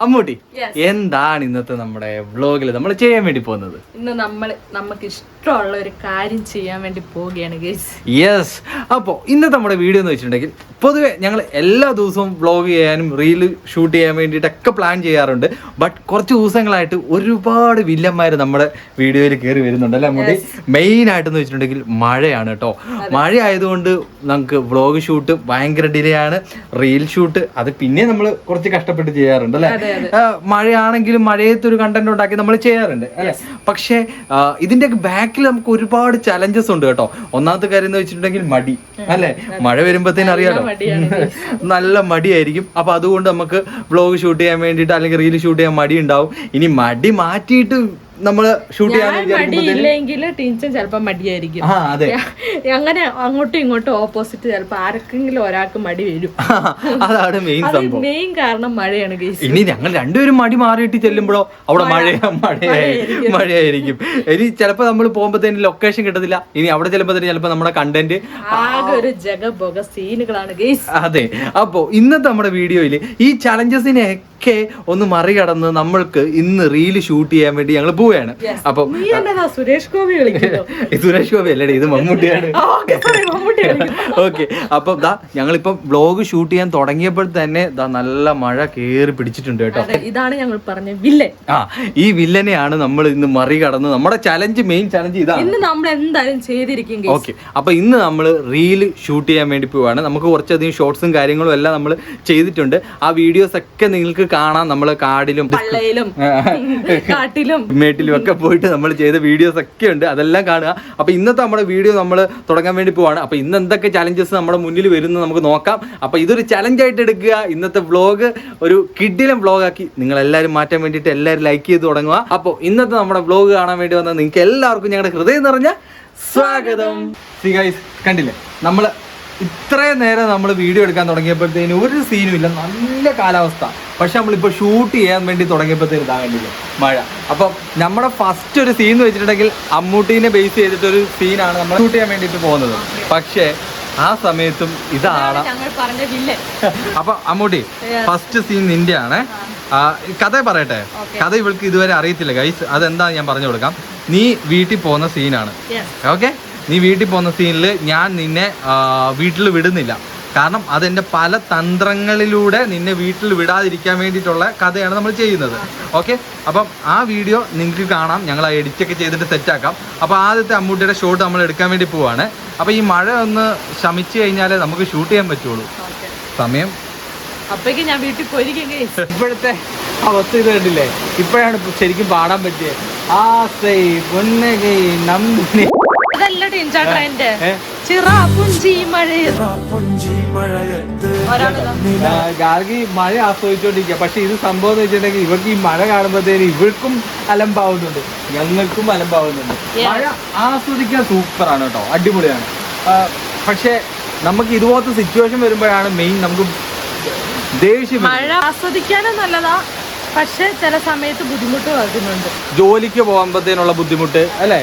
അമ്മൂട്ടി, എന്താണ് ഇന്നത്തെ നമ്മുടെ വ്ലോഗിൽ നമ്മൾ ചെയ്യാൻ വേണ്ടി പോകുന്നത്? ഇന്ന് നമുക്ക് ഇഷ്ടമുള്ള ഒരു കാര്യം ചെയ്യാൻ വേണ്ടി പോവുകയാണ് ഗയ്സ്. യെസ്. അപ്പോൾ ഇന്നത്തെ നമ്മുടെ വീഡിയോ എന്ന് വെച്ചിട്ടുണ്ടെങ്കിൽ പൊതുവെ ഞങ്ങൾ എല്ലാ ദിവസവും വ്ലോഗ് ചെയ്യാനും റീല് ഷൂട്ട് ചെയ്യാൻ വേണ്ടിയിട്ടൊക്കെ പ്ലാൻ ചെയ്യാറുണ്ട്. ബട്ട് കുറച്ച് ദിവസങ്ങളായിട്ട് ഒരുപാട് വില്ലന്മാർ നമ്മുടെ വീഡിയോയിൽ കയറി വരുന്നുണ്ട് അല്ലേ അമ്മൂട്ടി? മെയിൻ ആയിട്ടെന്ന് വെച്ചിട്ടുണ്ടെങ്കിൽ മഴയാണ് കേട്ടോ. മഴ ആയതുകൊണ്ട് നമുക്ക് വ്ലോഗ് ഷൂട്ട് ഭയങ്കര ഡിലേ ആണ്. റീൽ ഷൂട്ട് അത് പിന്നെ നമ്മൾ കുറച്ച് കഷ്ടപ്പെട്ട് ചെയ്യാറുണ്ട് അല്ലെ. മഴയാണെങ്കിലും മഴയത്തൊരു കണ്ടന്റ് ഉണ്ടാക്കി നമ്മൾ ചെയ്യാറുണ്ട് അല്ലെ. പക്ഷെ ഇതിന്റെയൊക്കെ ബാക്കിൽ നമുക്ക് ഒരുപാട് ചലഞ്ചസ് ഉണ്ട് കേട്ടോ. ഒന്നാമത്തെ കാര്യം എന്ന് വെച്ചിട്ടുണ്ടെങ്കിൽ മടി അല്ലെ. മഴ വരുമ്പോഴത്തേനും അറിയാലോ നല്ല മടിയായിരിക്കും. അപ്പൊ അതുകൊണ്ട് നമുക്ക് വ്ലോഗ് ഷൂട്ട് ചെയ്യാൻ വേണ്ടിയിട്ട് അല്ലെങ്കിൽ റീൽ ഷൂട്ട് ചെയ്യാൻ മടി ഉണ്ടാവും. ഇനി മടി മാറ്റിയിട്ട് നമ്മള് ഷൂട്ട് ചെയ്യാൻ ടീച്ചർ ചിലപ്പോ മടിയായിരിക്കും. അങ്ങനെ അങ്ങോട്ടും ഇങ്ങോട്ടും ഓപ്പോസിറ്റ് ചിലപ്പോ ആർക്കെങ്കിലും ഒരാൾക്ക് മടി വരും. അതാണ് മെയിൻ സംഭവം. മെയിൻ കാരണം മഴയാണ്. ഇനി ഞങ്ങൾ രണ്ടുപേരും മടി മാറിയിട്ട് ചെല്ലുമ്പോഴോ അവിടെ മഴയായിരിക്കും. ഇനി ചിലപ്പോ നമ്മൾ പോകുമ്പോഴത്തേന് ലൊക്കേഷൻ കിട്ടത്തില്ല. ഇനി അവിടെ ചെല്ലുമ്പോഴത്തേന് ചിലപ്പോ നമ്മുടെ കണ്ടന്റ് ആകെ ഒരു ജഗബോഗ സീനുകളാണ് ഗയ്സ്. അതെ. അപ്പോ ഇന്നത്തെ നമ്മുടെ വീഡിയോയില് ഈ ചലഞ്ചസിനെയൊക്കെ ഒന്ന് മറികടന്ന് നമ്മൾക്ക് ഇന്ന് റീല് ഷൂട്ട് ചെയ്യാൻ വേണ്ടി ഞങ്ങൾ പോവുകയാണ്. അപ്പൊ സുരേഷ് ഗോപി അല്ലേ, ഇത് മമ്മൂട്ടിയാണ്. ഓക്കെ. അപ്പൊ ഞങ്ങളിപ്പോ വ്ലോഗ് ഷൂട്ട് ചെയ്യാൻ തുടങ്ങിയപ്പോൾ തന്നെ നല്ല മഴ കേറി പിടിച്ചിട്ടുണ്ട് കേട്ടോ. ഇതാണ് ഞങ്ങൾ പറഞ്ഞ വില്ലൻ. ഈ വില്ലനെയാണ് നമ്മൾ ഇന്ന് മറികടന്ന് നമ്മുടെ ചലഞ്ച്, മെയിൻ ചലഞ്ച് ഇതാണ്. ഇന്ന് നമ്മൾ എന്തായാലും ചെയ്തിരിക്കും. ഓക്കെ. അപ്പൊ ഇന്ന് നമ്മൾ റീല് ഷൂട്ട് ചെയ്യാൻ വേണ്ടി പോവാണ്. നമുക്ക് കുറച്ചധികം ഷോർട്സും കാര്യങ്ങളും എല്ലാം നമ്മൾ ചെയ്തിട്ടുണ്ട്. ആ വീഡിയോസ് ഒക്കെ നിങ്ങൾക്ക് കാണാം. നമ്മൾ കാടിലും കാട്ടിലും മേട്ടിലും ഒക്കെ പോയിട്ട് നമ്മൾ ചെയ്ത വീഡിയോസ് ഒക്കെ ഉണ്ട്. അതെല്ലാം കാണുക. അപ്പൊ ഇന്നത്തെ നമ്മുടെ വീഡിയോ നമ്മൾ തുടങ്ങാൻ വേണ്ടി പോവാണ്. അപ്പൊ ഇന്ന് എന്തൊക്കെ ചലഞ്ചസ് നമ്മുടെ മുന്നിൽ വരുന്നത് നമുക്ക് നോക്കാം. അപ്പൊ ഇതൊരു ചലഞ്ചായിട്ട് എടുക്കുക. ഇന്നത്തെ വ്ലോഗ് ഒരു കിഡിലും വ്ലോഗാക്കി നിങ്ങൾ എല്ലാവരും മാറ്റാൻ വേണ്ടിയിട്ട് എല്ലാവരും ലൈക്ക് ചെയ്ത് തുടങ്ങുക. അപ്പോൾ ഇന്നത്തെ നമ്മുടെ വ്ലോഗ് കാണാൻ വേണ്ടി വന്ന നിങ്ങൾക്ക് എല്ലാവർക്കും ഞങ്ങളുടെ ഹൃദയം നിറഞ്ഞ സ്വാഗതം. ഗയ്സ്, കണ്ടില്ലേ നമ്മൾ ഇത്രയും നേരം നമ്മൾ വീഡിയോ എടുക്കാൻ തുടങ്ങിയപ്പോഴത്തേന് ഒരു സീനും ഇല്ല, നല്ല കാലാവസ്ഥ. പക്ഷെ നമ്മളിപ്പോൾ ഷൂട്ട് ചെയ്യാൻ വേണ്ടി തുടങ്ങിയപ്പോഴത്തേന് ഇതാ കണ്ടില്ലേ മഴ. അപ്പം നമ്മുടെ ഫസ്റ്റ് ഒരു സീൻ എന്ന് വെച്ചിട്ടുണ്ടെങ്കിൽ അമ്മൂട്ടീനെ ബേസ് ചെയ്തിട്ടൊരു സീനാണ് നമ്മൾ ഷൂട്ട് ചെയ്യാൻ വേണ്ടിയിട്ട് പോകുന്നത്. പക്ഷേ ആ സമയത്തും ഇതാണ്. അപ്പൊ അമ്മൂട്ടി, ഫസ്റ്റ് സീൻ നിന്റെ ആണ്. കഥ പറയട്ടെ. കഥ ഇവൾക്ക് ഇതുവരെ അറിയത്തില്ല ഗൈസ്. അതെന്താ ഞാൻ പറഞ്ഞു കൊടുക്കാം. നീ വീട്ടിൽ പോകുന്ന സീനാണ്. ഓക്കെ. നീ വീട്ടിൽ പോകുന്ന സീനിൽ ഞാൻ നിന്നെ വീട്ടിൽ വിടുന്നില്ല. കാരണം അതെൻ്റെ പല തന്ത്രങ്ങളിലൂടെ നിന്നെ വീട്ടിൽ വിടാതിരിക്കാൻ വേണ്ടിയിട്ടുള്ള കഥയാണ് നമ്മൾ ചെയ്യുന്നത്. ഓക്കെ. അപ്പം ആ വീഡിയോ നിങ്ങൾക്ക് കാണാം. ഞങ്ങൾ ആ എഡിറ്റൊക്കെ ചെയ്തിട്ട് സെറ്റാക്കാം. അപ്പോൾ ആദ്യത്തെ അമ്മൂട്ടിയുടെ ഷോട്ട് നമ്മൾ എടുക്കാൻ വേണ്ടി പോവാണ്. അപ്പോൾ ഈ മഴ ഒന്ന് ശമിച്ചു കഴിഞ്ഞാലേ നമുക്ക് ഷൂട്ട് ചെയ്യാൻ പറ്റുള്ളൂ. സമയം ഞാൻ വീട്ടിൽ പോയിരിക്കും. ഇപ്പോഴത്തെ അവസ്ഥ ഇത് കണ്ടില്ലേ? ഇപ്പോഴാണ് ശരിക്കും പാടാൻ പറ്റിയത്. ഗാർഗി മഴ ആസ്വദിച്ചോണ്ടിരിക്കുക. പക്ഷെ ഇത് സംഭവം എന്ന് വെച്ചിട്ടുണ്ടെങ്കിൽ ഇവർക്ക് ഈ മഴ കാണുമ്പോഴത്തേന് ഇവർക്കും അലമ്പാവുന്നുണ്ട്, ഞങ്ങൾക്കും അലമ്പാവുന്നുണ്ട്. മഴ ആസ്വദിക്കാൻ സൂപ്പറാണ് കേട്ടോ, അടിപൊളിയാണ്. പക്ഷെ നമുക്ക് ഇതുപോലത്തെ സിറ്റുവേഷൻ വരുമ്പോഴാണ് മെയിൻ നമുക്ക് ദേഷ്യം. മഴ ആസ്വദിക്കാനും നല്ലതാ, പക്ഷെ ചില സമയത്ത് ബുദ്ധിമുട്ട് വരുന്നുണ്ട്. ജോലിക്ക് പോകുമ്പോഴത്തേനുള്ള ബുദ്ധിമുട്ട് അല്ലേ.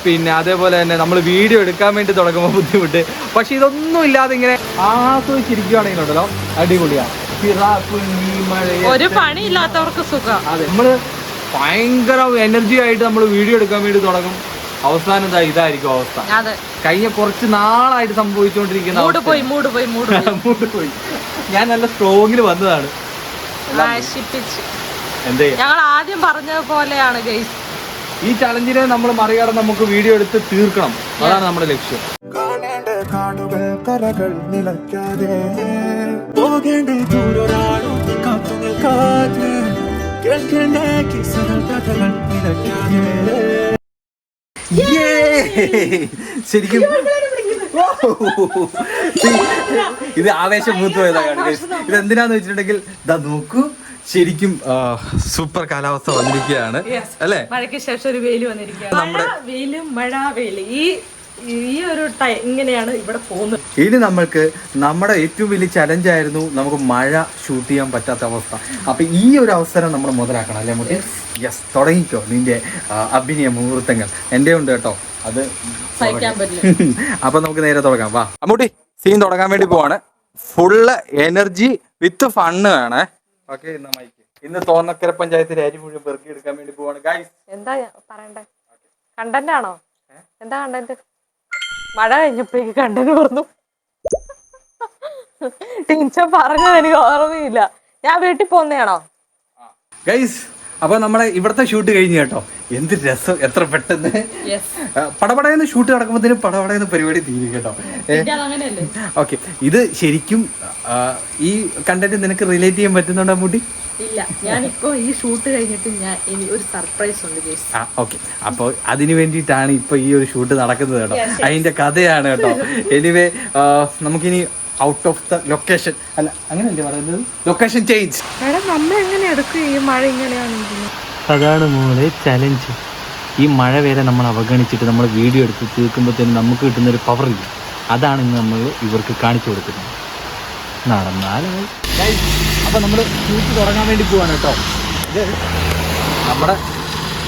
പിന്നെ അതേപോലെ തന്നെ നമ്മൾ വീഡിയോ എടുക്കാൻ വേണ്ടി തുടങ്ങുമ്പോൾ ബുദ്ധിമുട്ട്. പക്ഷെ ഇതൊന്നും ഇല്ലാതെ ഇങ്ങനെ ആസ്വദിച്ചിരിക്കുകയാണെങ്കിലുണ്ടല്ലോ അടിപൊളിയാണ്. ഒരു പണി ഇല്ലാത്തവർക്ക് സുഖം. അതെ, നമ്മള് ഭയങ്കര എനർജി ആയിട്ട് നമ്മൾ വീഡിയോ എടുക്കാൻ വേണ്ടി തുടങ്ങും. അവസാനം ഇതായിരിക്കും അവസ്ഥ. കഴിഞ്ഞ കുറച്ച് നാളായിട്ട് സംഭവിച്ചുകൊണ്ടിരിക്കുന്ന മൂഡ് പോയി. ഞാൻ നല്ല സ്ട്രോങ്ങിൽ വന്നതാണ്. ഞങ്ങൾ ആദ്യം പറഞ്ഞ പോലെയാണ് ഗയ്സ്. ഈ ചലഞ്ചിനെ നമ്മൾ മറികടന്ന് നമുക്ക് വീഡിയോ എടുത്ത് തീർക്കണം. അതാണ് നമ്മുടെ ലക്ഷ്യം. ശരിക്കും ഇത് ആവേശം മൂത്ത് പോയതാണ്. ഇത് എന്തിനാന്ന് വെച്ചിട്ടുണ്ടെങ്കിൽ നോക്കൂ, ശരിക്കും സൂപ്പർ കാലാവസ്ഥ വന്നിരിക്കുകയാണ് അല്ലെ. മഴയ്ക്ക് ശേഷം ഒരു വെയിൽ വന്നിരിക്കുകയാണ്. വെയിലും മഴ വെയില് ഈ ഒരു ഇങ്ങനെയാണ് ഇവിടെ പോകുന്നത്. ഇനി നമ്മൾക്ക് നമ്മുടെ ഏറ്റവും വലിയ ചലഞ്ചായിരുന്നു നമുക്ക് മഴ ഷൂട്ട് ചെയ്യാൻ പറ്റാത്ത അവസ്ഥ. അപ്പൊ ഈ ഒരു അവസരം നമ്മൾ മുതലാക്കണം അല്ലേ മുട്ടി? യെസ്, തുടങ്ങിക്കോ നിന്റെ അഭിനയ മുഹൂർത്തങ്ങൾ. എൻ്റെ ഉണ്ട് കേട്ടോ, അത് സഹിക്കാൻ പറ്റില്ല. അപ്പൊ നമുക്ക് നേരെ തുടങ്ങാം. വാ അമ്മൂട്ടി, സീൻ തുടങ്ങാൻ വേണ്ടി പോവാണ്. ഫുള്ള് എനർജി വിത്ത് ഫണ്ണ് വേണേ. ഓക്കെ, എന്നാ മൈക്ക് ഇന്ന് തോന്നക്കര പഞ്ചായത്തിലെ അരി മുഴുവൻ പെറുക്കി എടുക്കാൻ വേണ്ടി പോവാണ് ഗൈസ്. എന്താ പറയണ്ടേ? കണ്ടന്റ് ആണോ? എന്താ കണ്ടന്റ്? മഴ കഴിഞ്ഞപ്പോഴേക്ക് കണ്ടന്റ് പറഞ്ഞു. ടീച്ചർ പറഞ്ഞത് എനിക്ക് ഓർമ്മയില്ല. ഞാൻ വീട്ടിൽ പോകുന്നതാണോ ഗൈസ്? അപ്പൊ നമ്മളെ ഇവിടത്തെ ഷൂട്ട് കഴിഞ്ഞു കേട്ടോ. എന്ത് രസം, എത്ര പെട്ടെന്ന് പടപടയെന്ന് ഷൂട്ട് നടക്കുമ്പോഴത്തേനും പടപടയെന്ന് പരിപാടി തീരും കേട്ടോ. ഓക്കെ, ഇത് ശരിക്കും ഈ കണ്ടന്റ് നിനക്ക് റിലേറ്റ് ചെയ്യാൻ പറ്റുന്നുണ്ടോ മുടി? ഇല്ല, ഞാനിപ്പോ ഈ ഷൂട്ട് കഴിഞ്ഞിട്ട് ഇനി ഒരു സർപ്രൈസ് ഉണ്ട്. ഓക്കെ, അപ്പോൾ അതിന് വേണ്ടിയിട്ടാണ് ഇപ്പൊ ഈ ഒരു ഷൂട്ട് നടക്കുന്നത് കേട്ടോ. അതിന്റെ കഥയാണ് കേട്ടോ. എനിവേ നമുക്കിനി ഔട്ട് ഓഫ് ദ ലൊക്കേഷൻ, അല്ല അങ്ങനെയല്ലേ പറയുന്നത്, ലൊക്കേഷൻ ചേഞ്ച്. നമ്മൾ എങ്ങനെ എടുക്കും ഈ മഴ ഇങ്ങനെയാണെങ്കിൽ? അതാണ് മോളെ ചലഞ്ച്. ഈ മഴ വരെ നമ്മൾ അവഗണിച്ചിട്ട് നമ്മൾ വീഡിയോ എടുത്ത് തീർക്കുമ്പോഴത്തേനും നമുക്ക് കിട്ടുന്നൊരു പവർ ഇല്ല. അതാണ് ഇന്ന് നമ്മൾ ഇവർക്ക് കാണിച്ചു കൊടുക്കുന്നത്. നടന്നാലായി. അപ്പോൾ നമ്മൾ ഷൂട്ട് തുടങ്ങാൻ വേണ്ടി പോവാണ് കേട്ടോ. ഇത് നമ്മുടെ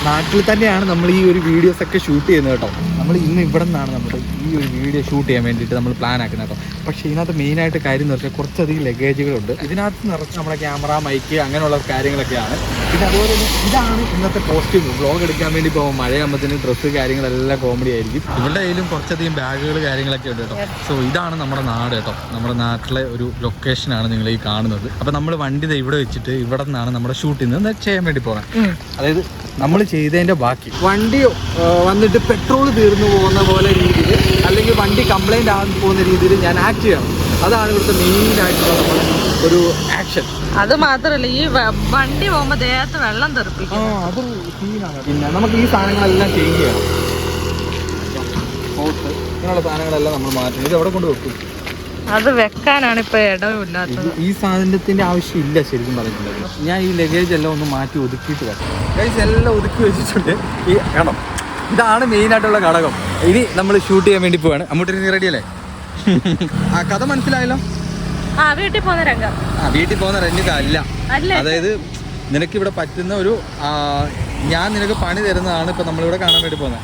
നാട്ടിൽ തന്നെയാണ് നമ്മൾ ഈ ഒരു വീഡിയോസൊക്കെ ഷൂട്ട് ചെയ്യുന്നത് കേട്ടോ. നമ്മൾ ഇന്ന് ഇവിടെ നിന്നാണ് നമ്മൾ ഈ ഒരു വീഡിയോ ഷൂട്ട് ചെയ്യാൻ വേണ്ടിയിട്ട് നമ്മൾ പ്ലാൻ ആക്കുന്നത് കേട്ടോ. പക്ഷേ ഇതിനകത്ത് മെയിനായിട്ട് കാര്യം എന്ന് വെച്ചാൽ കുറച്ചധികം ലഗേജുകളുണ്ട്. ഇതിനകത്ത് നിറച്ച് നമ്മുടെ ക്യാമറ, മൈക്ക് അങ്ങനെയുള്ള കാര്യങ്ങളൊക്കെയാണ്. പിന്നെ അതുപോലെ തന്നെ ഇതാണ് ഇന്നത്തെ കോസ്റ്റ്യൂം. വ്ളോഗ് എടുക്കാൻ വേണ്ടി പോകുമ്പോൾ മഴയാകുമ്പോഴത്തേനും ഡ്രസ്സ് കാര്യങ്ങളെല്ലാം കോമഡി ആയിരിക്കും. ഇവരുടെ കയ്യിലും കുറച്ചധികം ബാഗുകൾ കാര്യങ്ങളൊക്കെ ഉണ്ട് കേട്ടോ. സോ ഇതാണ് നമ്മുടെ നാട് കേട്ടോ. നമ്മുടെ നാട്ടിലെ ഒരു ലൊക്കേഷനാണ് നിങ്ങൾ ഈ കാണുന്നത്. അപ്പോൾ നമ്മൾ വണ്ടി ഇവിടെ വെച്ചിട്ട് ഇവിടെ നിന്നാണ് നമ്മുടെ ഷൂട്ടിംഗ് ചെയ്യാൻ വേണ്ടി പോകാൻ. അതായത് നമ്മൾ ചെയ്തതിൻ്റെ ബാക്കി വണ്ടി വന്നിട്ട് പെട്രോൾ തീർന്നു പോകുന്ന പോലെ രീതിയിൽ, അല്ലെങ്കിൽ വണ്ടി കംപ്ലൈൻ്റ് ആകാൻ പോകുന്ന രീതിയിൽ ഞാൻ ആക്ട് ചെയ്യണം. അതാണ് ഇവിടുത്തെ മെയിനായിട്ടുള്ള നമ്മുടെ ഒരു ആക്ഷൻ. അത് മാത്രമല്ല, ഈ വണ്ടി പോകുമ്പോൾ ദേഹത്ത് വെള്ളം തെറിപ്പിക്കും. അതൊരു സീനാണ്. പിന്നെ നമുക്ക് ഈ സാധനങ്ങളെല്ലാം ചേഞ്ച് ചെയ്യണം. ഇങ്ങനെയുള്ള സാധനങ്ങളെല്ലാം നമ്മൾ മാറ്റണം. ഇത് എവിടെ കൊണ്ട് വെക്കും? അത് വെക്കാനാണ് ഇപ്പൊ ഇടവില്ലാത്തത്. ഈ സാധനത്തിന്റെ ആവശ്യമില്ല ശരിക്കും പറഞ്ഞിട്ടുണ്ടെങ്കിൽ. ഞാൻ ഈ ലഗേജ് എല്ലാം ഒന്ന് മാറ്റി ഒതുക്കിയിട്ട് വരാം. ലഗേജ് എല്ലാം ഒതുക്കി വെച്ചിട്ടുണ്ട്. ഈ കാണാം, ഇതാണ് മെയിനായിട്ടുള്ള ഘടകം. ഇനി നമ്മൾ ഷൂട്ട് ചെയ്യാൻ വേണ്ടി പോവാണ്. അമ്മൂട്ടി റെഡിയല്ലേ? ആ കഥ മനസ്സിലായല്ലോ. വീട്ടിൽ പോകുന്ന രംഗം. വീട്ടിൽ പോകുന്ന രംഗം അല്ല. അതായത് നിനക്ക് ഇവിടെ പറ്റുന്ന ഒരു ഞാൻ നിനക്ക് പണി തരുന്നതാണ് ഇപ്പൊ നമ്മളിവിടെ കാണാൻ വേണ്ടി പോകുന്നത്.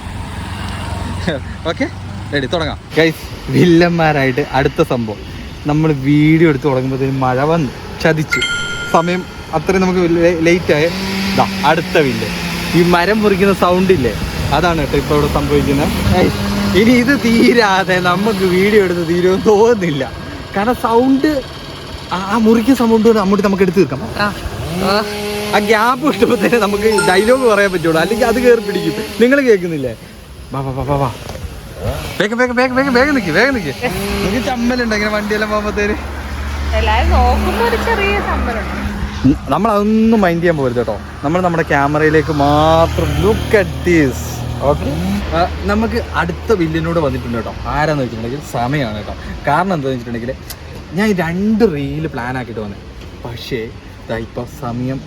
ഓക്കെ, റെഡി, തുടങ്ങാം. ഗൈസ്, വില്ലന്മാരായിട്ട് അടുത്ത സംഭവം. നമ്മൾ വീഡിയോ എടുത്ത് തുടങ്ങുമ്പോഴത്തേനും മഴ വന്ന് ചതിച്ചു. സമയം അത്രയും നമുക്ക് ലേറ്റായ അടുത്ത വില്ല്. ഈ മരം മുറിക്കുന്ന സൗണ്ട് ഇല്ലേ, അതാണ് കേട്ടോ ഇപ്പോൾ ഇവിടെ സംഭവിക്കുന്നത്. ഇനി ഇത് തീരാതെ നമുക്ക് വീഡിയോ എടുത്ത് തീരുമെന്ന് തോന്നുന്നില്ല. കാരണം സൗണ്ട്, ആ മുറിക്കുന്ന സൗണ്ട് അങ്ങോട്ട് നമുക്ക് എടുത്ത് തീർക്കാം. ആ ഗ്യാപ്പ് കിട്ടുമ്പോൾ തന്നെ നമുക്ക് ഡയലോഗ് പറയാൻ പറ്റുള്ളൂ, അല്ലെങ്കിൽ അത് കയറി പിടിക്കും. നിങ്ങൾ കേൾക്കുന്നില്ലേ? വാ വാ വാ വാ, വേഗം വേഗം വേഗം വേഗം വേഗം നിൽക്ക്, വേഗം നിൽക്ക്. നിങ്ങൾക്ക് ചമ്മലുണ്ടോ ഇങ്ങനെ വണ്ടിയെല്ലാം പോകുമ്പോഴത്തേന്? നമ്മളതൊന്നും മൈൻഡ് ചെയ്യാൻ പോകരുത് കേട്ടോ. നമ്മൾ നമ്മുടെ ക്യാമറയിലേക്ക് മാത്രം ലുക്ക് അറ്റ് ദിസ്. ഓക്കെ, നമുക്ക് അടുത്ത വില്ലിനോട് വന്നിട്ടുണ്ട് കേട്ടോ. ആരാന്ന് വെച്ചിട്ടുണ്ടെങ്കിൽ സമയമാണ് കേട്ടോ. കാരണം എന്താണെന്ന് വെച്ചിട്ടുണ്ടെങ്കിൽ ഞാൻ 2 റീല് പ്ലാൻ ആക്കിയിട്ട് വന്നത്. പക്ഷേ ഇപ്പൊ സമയം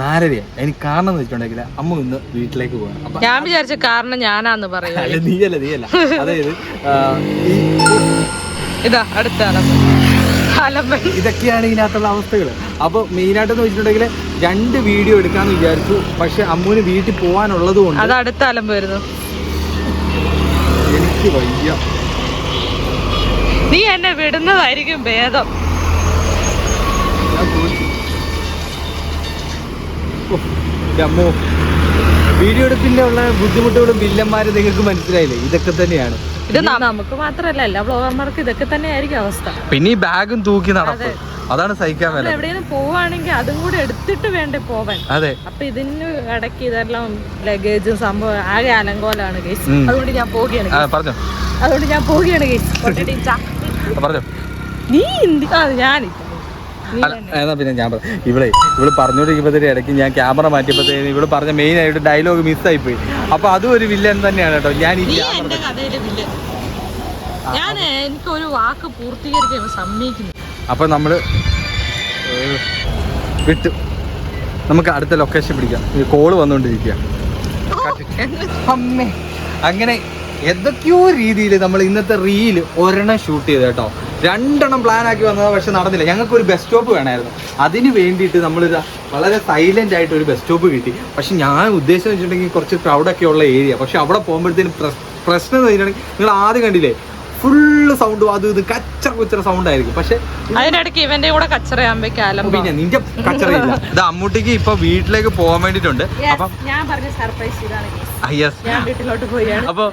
4:30. എനിക്ക് കാരണം എന്ന് വെച്ചിട്ടുണ്ടെങ്കിൽ അമ്മ ഇന്ന് വീട്ടിലേക്ക് പോകണം. ഞാൻ വിചാരിച്ച കാരണം ഞാനാന്ന് പറയാ. നീയല്ല. അതായത് ഇതാ അടുത്ത ഇതൊക്കെയാണ് ഇതിനകത്തുള്ള അവസ്ഥകൾ. അപ്പോൾ മെയിനായിട്ടെന്ന് വെച്ചിട്ടുണ്ടെങ്കിൽ 2 വീഡിയോ എടുക്കാന്ന് വിചാരിച്ചു. പക്ഷെ അമ്മൂന് വീട്ടിൽ പോകാനുള്ളത് കൊണ്ട് അത് അടുത്ത അലമ്പ് വരുന്നു. എനിക്ക് വയ്യ. നീ എന്നെ വിടുന്നതായിരിക്കും ഭേദം. അമ്മോ, വീഡിയോ എടുപ്പിന്റെ ഉള്ള ബുദ്ധിമുട്ടുകളും വില്ലന്മാരും നിങ്ങൾക്ക് മനസ്സിലായില്ലേ? ഇതൊക്കെ തന്നെയാണ്. ഇത് നമുക്ക് മാത്രമല്ല, എല്ലാ ബ്ലോഗർമാർക്കും ഇതൊക്കെ തന്നെ ആയിരിക്കും അവസ്ഥ. പിന്നെ ഈ ബാഗും തൂക്കി നടക്കും, അതാണ് സഹിക്കാൻ വേണ്ട. എവിടെയെങ്കിലും പോവാണെങ്കിൽ അതും കൂടെ എടുത്തിട്ട് വേണ്ടേ പോവാൻ. അതെ, അപ്പൊ ഇതിന് ഇടയ്ക്ക് ഇതെല്ലാം ലഗേജും സംഭവം ആകെ അലങ്കോലാണ് കേസ്. അതുകൊണ്ട് ഞാൻ പോവുകയാണ്. പറഞ്ഞോ. അതുകൊണ്ട് ഞാൻ പോവുകയാണ് കേസ്. പറഞ്ഞോ. നീ ഞാനില്ല. എന്നാ പിന്നെ ഞാൻ ഇവിടെ പറഞ്ഞോണ്ടിരിക്കുമ്പോഴത്തേക്ക് ഇടയ്ക്ക് ഞാൻ ക്യാമറ മാറ്റിയപ്പോഴത്തേന് ഇവിടെ പറഞ്ഞ മെയിൻ ആയിട്ട് ഡയലോഗ് മിസ്സായി പോയി. അപ്പൊ അതും ഒരു വില്ലൻ തന്നെയാണ് കേട്ടോ. ഞാൻ എനിക്കൊരു വാക്ക് പൂർത്തീകരിക്കാൻ സമ്മതിക്കുന്നു. അപ്പൊ നമ്മള് വിട്ടു, നമുക്ക് അടുത്ത ലൊക്കേഷൻ പിടിക്കാം. കോള് വന്നുകൊണ്ടിരിക്കുക. അമ്മേ, അങ്ങനെ എന്തൊക്കെയോ രീതിയിൽ നമ്മൾ ഇന്നത്തെ റീല് ഒരെണ്ണം ഷൂട്ട് ചെയ്ത് കേട്ടോ. 2 പ്ലാൻ ആക്കി വന്നത്, പക്ഷെ നടന്നില്ല. ഞങ്ങൾക്ക് ഒരു ബസ് സ്റ്റോപ്പ് വേണമായിരുന്നു. അതിന് വേണ്ടിയിട്ട് നമ്മൾ വളരെ സൈലന്റ് ആയിട്ട് ഒരു ബസ് സ്റ്റോപ്പ് കിട്ടി. പക്ഷെ ഞാൻ ഉദ്ദേശം വെച്ചിട്ടുണ്ടെങ്കിൽ കുറച്ച് ക്രൗഡൊക്കെ ഉള്ള ഏരിയ. പക്ഷെ അവിടെ പോകുമ്പോഴത്തേനും പ്രശ്നം എന്ന് വെച്ചിട്ടുണ്ടെങ്കിൽ നിങ്ങൾ ആദ്യം കണ്ടില്ലേ, ഫുള്ള് സൗണ്ടും അത് ഇത് കച്ചറ കുച്ചറ സൗണ്ട് ആയിരിക്കും. പക്ഷെ അതിനിടയ്ക്ക് ഇവന്റെ കൂടെ കച്ചറയാകുമ്പോ പിന്നെ നിന്റെ കച്ചറയില്ല. ഇത് അമ്മൂട്ടിക്ക് ഇപ്പൊ വീട്ടിലേക്ക് പോകാൻ വേണ്ടിട്ടുണ്ട്. അപ്പം ഞാൻ പറഞ്ഞ സർപ്രൈസ് ഇതാണ്. ഞാൻ വീട്ടിലോട്ട് പോയാണ്. അപ്പൊ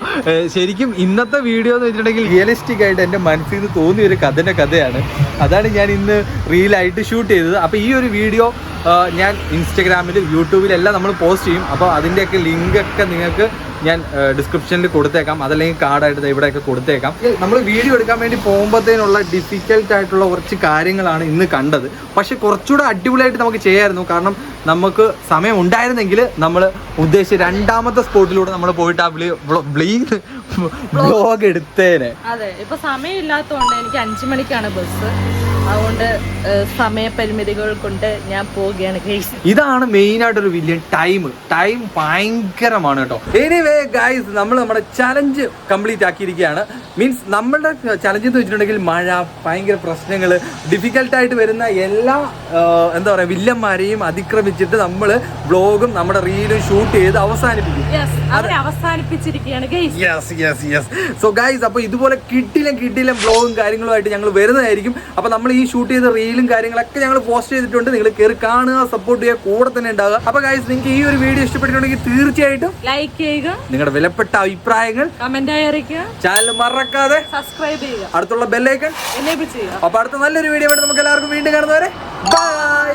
ശരിക്കും ഇന്നത്തെ വീഡിയോ എന്ന് വെച്ചിട്ടുണ്ടെങ്കിൽ റിയലിസ്റ്റിക് ആയിട്ട് എന്റെ മനസ്സിൽ നിന്ന് തോന്നിയ ഒരു കഥയാണ്. അതാണ് ഞാൻ ഇന്ന് റീലായിട്ട് ഷൂട്ട് ചെയ്തത്. അപ്പൊ ഈ ഒരു വീഡിയോ ഞാൻ ഇൻസ്റ്റഗ്രാമിൽ യൂട്യൂബിലെല്ലാം നമ്മൾ പോസ്റ്റ് ചെയ്യും. അപ്പോൾ അതിൻ്റെയൊക്കെ ലിങ്ക് ഒക്കെ നിങ്ങൾക്ക് ഞാൻ ഡിസ്ക്രിപ്ഷനിൽ കൊടുത്തേക്കാം, അതല്ലെങ്കിൽ കാർഡായിട്ട് ഇവിടെയൊക്കെ കൊടുത്തേക്കാം. നമ്മൾ വീഡിയോ എടുക്കാൻ വേണ്ടി പോകുമ്പോഴത്തേനുള്ള ഡിഫിക്കൽട്ട് ആയിട്ടുള്ള കുറച്ച് കാര്യങ്ങളാണ് ഇന്ന് കണ്ടത്. പക്ഷെ കുറച്ചുകൂടെ അടിപൊളിയായിട്ട് നമുക്ക് ചെയ്യാമായിരുന്നു. കാരണം നമുക്ക് സമയം ഉണ്ടായിരുന്നെങ്കിൽ നമ്മൾ ഉദ്ദേശിച്ച രണ്ടാമത്തെ സ്പോട്ടിലൂടെ നമ്മൾ പോയിട്ട് ആ വ്ലോഗ് എടുത്തേനെ. അതെ, ഇപ്പൊ സമയമില്ലാത്തതുകൊണ്ട് എനിക്ക് 5 മണിക്കാണ് ബസ്. അതുകൊണ്ട് സമയപരിമിതികൾ കൊണ്ട് ഞാൻ പോവുകയാണ്. ഇതാണ് മെയിൻ ആയിട്ടൊരു വലിയ ടൈം ഭയങ്കരമാണ് കേട്ടോ. എനിവേ ഗൈസ്, നമ്മൾ നമ്മുടെ ചലഞ്ച് കംപ്ലീറ്റ് ആക്കിയിരിക്കുകയാണ്. മീൻസ് നമ്മളുടെ ചലഞ്ച് എന്ന് വെച്ചിട്ടുണ്ടെങ്കിൽ മഴ, ഭയങ്കര പ്രശ്നങ്ങൾ, ഡിഫിക്കൽട്ടായിട്ട് വരുന്ന എല്ലാ എന്താ പറയുക വില്ലന്മാരെയും അതിക്രമിച്ചിട്ട് നമ്മൾ വ്ലോഗും നമ്മുടെ റീലും ഷൂട്ട് ചെയ്ത് അവസാനിപ്പിക്കും. സോ ഗൈസ്, അപ്പോൾ ഇതുപോലെ കിട്ടില്ല വ്ലോഗും കാര്യങ്ങളുമായിട്ട് ഞങ്ങൾ വരുന്നതായിരിക്കും. അപ്പോൾ നമ്മൾ ഈ ഷൂട്ട് ചെയ്ത റീലും കാര്യങ്ങളൊക്കെ ഞങ്ങൾ പോസ്റ്റ് ചെയ്തിട്ടുണ്ട്. നിങ്ങൾ കയറി കാണുക, സപ്പോർട്ട് ചെയ്യുക, കൂടെ തന്നെ ഉണ്ടാകുക. അപ്പോൾ ഗൈസ്, നിങ്ങൾക്ക് ഈ ഒരു വീഡിയോ ഇഷ്ടപ്പെട്ടിട്ടുണ്ടെങ്കിൽ തീർച്ചയായിട്ടും ലൈക്ക് ചെയ്യുക, നിങ്ങളുടെ വിലപ്പെട്ട അഭിപ്രായങ്ങൾ കമന്റ് ആയി അറിയിക്കുക, ചാനൽ മറക്കാതെ സബ്സ്ക്രൈബ് ചെയ്യുക, അടുത്തുള്ള ബെല്ലൈക്കൺ എനേബിൾ ചെയ്യുക. അപ്പോൾ അടുത്ത നല്ലൊരു വീഡിയോ ആയിട്ട് നമുക്ക് എല്ലാവർക്കും വീണ്ടും കാണുന്നവരെ ബൈ.